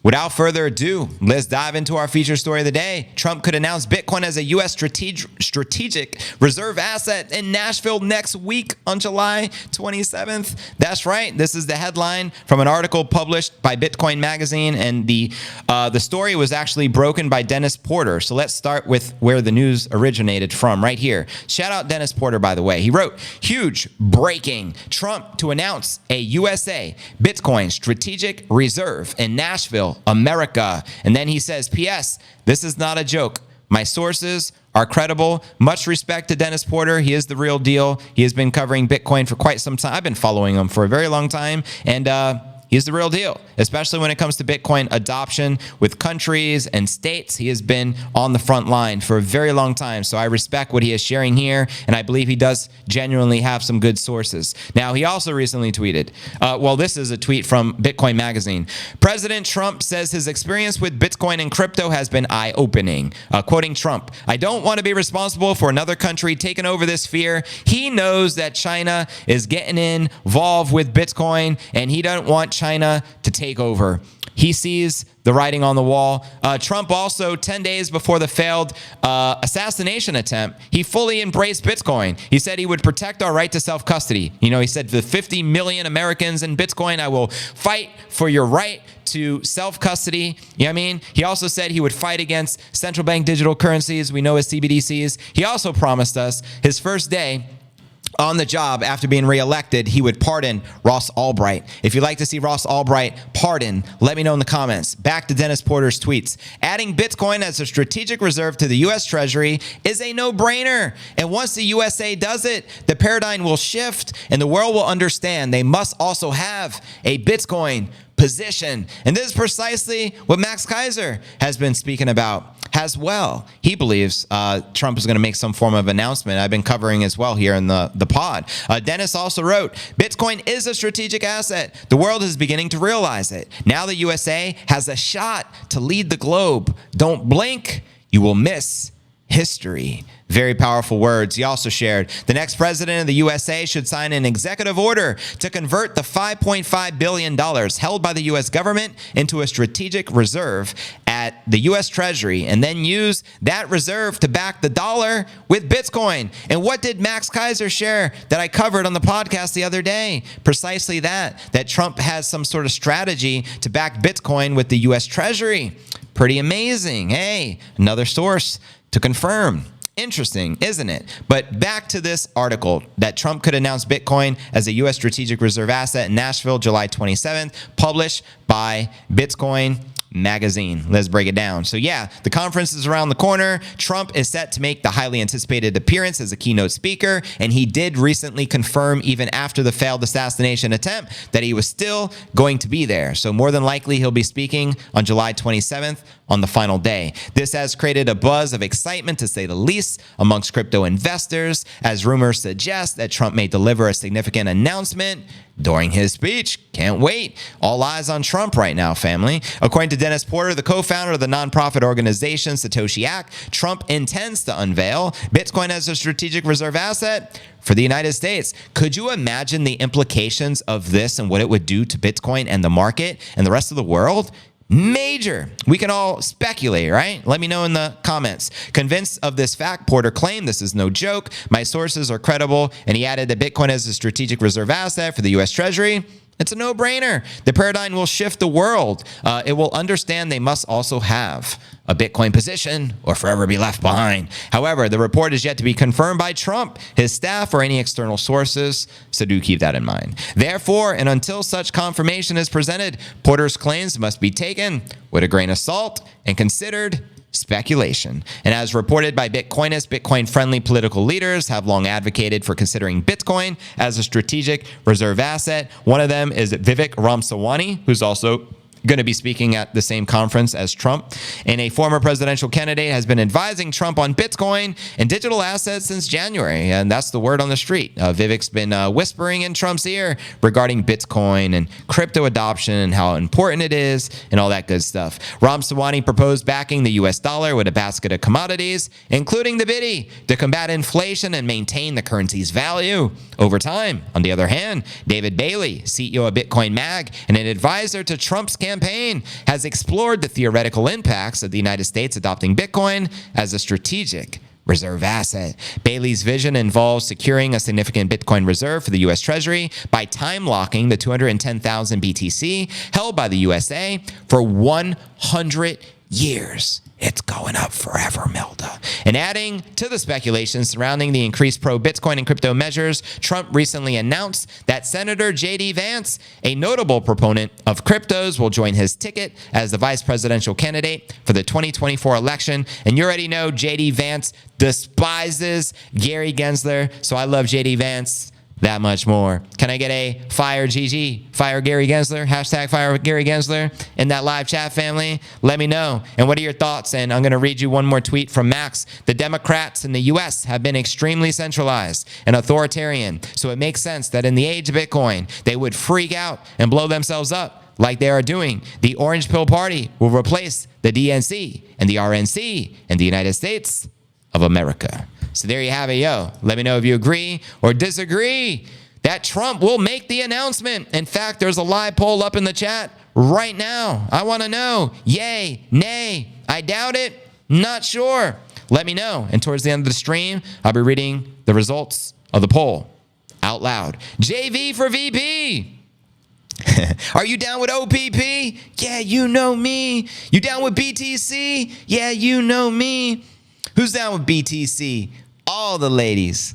Without further ado, let's dive into our feature story of the day. Trump could announce Bitcoin as a U.S. strategic reserve asset in Nashville next week on July 27th. That's right. This is the headline from an article published by Bitcoin Magazine, and the story was actually broken by Dennis Porter. So let's start with where the news originated from, right here. Shout out Dennis Porter, by the way. He wrote, "Huge breaking. Trump to announce a USA Bitcoin strategic reserve in Nashville, America." And then he says, "P.S. This is not a joke. My sources are credible." Much respect to Dennis Porter. He is the real deal. He has been covering Bitcoin for quite some time. I've been following him for a very long time, and he's the real deal, especially when it comes to Bitcoin adoption with countries and states. He has been on the front line for a very long time. So I respect what he is sharing here, and I believe he does genuinely have some good sources. Now, he also recently tweeted, this is a tweet from Bitcoin Magazine. "President Trump says his experience with Bitcoin and crypto has been eye-opening." Quoting Trump, "I don't want to be responsible for another country taking over this sphere. He knows that China is getting involved with Bitcoin, and he doesn't want China to take over. He sees the writing on the wall." Trump also, 10 days before the failed assassination attempt, he fully embraced Bitcoin. He said he would protect our right to self-custody. He said, "The 50 million Americans in Bitcoin, I will fight for your right to self-custody." You know what I mean? He also said he would fight against central bank digital currencies, we know as CBDCs. He also promised us his first day on the job after being reelected, he would pardon Ross Ulbright. If you'd like to see Ross Ulbright pardoned, let me know in the comments. Back to Dennis Porter's tweets. "Adding Bitcoin as a strategic reserve to the U.S. Treasury is a no-brainer. And once the USA does it, the paradigm will shift and the world will understand they must also have a Bitcoin position." And this is precisely what Max Keiser has been speaking about as well. He believes Trump is going to make some form of announcement. I've been covering as well here in the pod. Dennis also wrote, "Bitcoin is a strategic asset. The world is beginning to realize it. Now the USA has a shot to lead the globe. Don't blink, you will miss history." Very powerful words. He also shared, "The next president of the USA should sign an executive order to convert the $5.5 billion held by the U.S. government into a strategic reserve at the U.S. Treasury, and then use that reserve to back the dollar with Bitcoin." And what did Max Keiser share that I covered on the podcast the other day? Precisely that Trump has some sort of strategy to back Bitcoin with the U.S. Treasury. Pretty amazing. Hey, another source to confirm. Interesting, isn't it? But back to this article that Trump could announce Bitcoin as a U.S. strategic reserve asset in Nashville, July 27th, published by Bitcoin Magazine. Let's break it down. So yeah, the conference is around the corner. Trump is set to make the highly anticipated appearance as a keynote speaker, and he did recently confirm, even after the failed assassination attempt, that he was still going to be there. So more than likely, he'll be speaking on July 27th on the final day. This has created a buzz of excitement, to say the least, amongst crypto investors, as rumors suggest that Trump may deliver a significant announcement during his speech. Can't wait. All eyes on Trump right now, family. According to Dennis Porter, the co-founder of the nonprofit organization Satoshi Act, Trump intends to unveil Bitcoin as a strategic reserve asset for the United States. Could you imagine the implications of this and what it would do to Bitcoin and the market and the rest of the world? Major. We can all speculate, right? Let me know in the comments. Convinced of this fact, Porter claimed, "This is no joke. My sources are credible." And he added that Bitcoin as a strategic reserve asset for the U.S. Treasury, it's a no-brainer. The paradigm will shift the world. It will understand they must also have a Bitcoin position or forever be left behind. However, the report is yet to be confirmed by Trump, his staff, or any external sources, so do keep that in mind. Therefore, and until such confirmation is presented, Porter's claims must be taken with a grain of salt and considered speculation. And as reported by Bitcoinists, Bitcoin-friendly political leaders have long advocated for considering Bitcoin as a strategic reserve asset. One of them is Vivek Ramaswamy, who's also going to be speaking at the same conference as Trump. And a former presidential candidate has been advising Trump on Bitcoin and digital assets since January. And that's the word on the street. Vivek's been whispering in Trump's ear regarding Bitcoin and crypto adoption and how important it is and all that good stuff. Ramaswamy proposed backing the U.S. dollar with a basket of commodities, including the biddy, to combat inflation and maintain the currency's value over time. On the other hand, David Bailey, CEO of Bitcoin Mag and an advisor to Trump's campaign, campaign has explored the theoretical impacts of the United States adopting Bitcoin as a strategic reserve asset. Bailey's vision involves securing a significant Bitcoin reserve for the U.S. Treasury by time locking the 210,000 BTC held by the USA for 100 years. It's going up forever, Melda. And adding to the speculation surrounding the increased pro-Bitcoin and crypto measures, Trump recently announced that Senator J.D. Vance, a notable proponent of cryptos, will join his ticket as the vice presidential candidate for the 2024 election. And you already know J.D. Vance despises Gary Gensler, so I love J.D. Vance that much more. Can I get a fire GG, fire Gary Gensler, hashtag fire Gary Gensler in that live chat, family? Let me know. And what are your thoughts? And I'm going to read you one more tweet from Max. The Democrats in the U.S. have been extremely centralized and authoritarian, so it makes sense that in the age of Bitcoin, they would freak out and blow themselves up like they are doing. The Orange Pill Party will replace the DNC and the RNC in the United States of America. So there you have it, yo. Let me know if you agree or disagree that Trump will make the announcement. In fact, there's a live poll up in the chat right now. I want to know, yay, nay. I doubt it, not sure. Let me know. And towards the end of the stream, I'll be reading the results of the poll out loud. JV for VP. Are you down with OPP? Yeah, you know me. You down with BTC? Yeah, you know me. Who's down with BTC? All the ladies.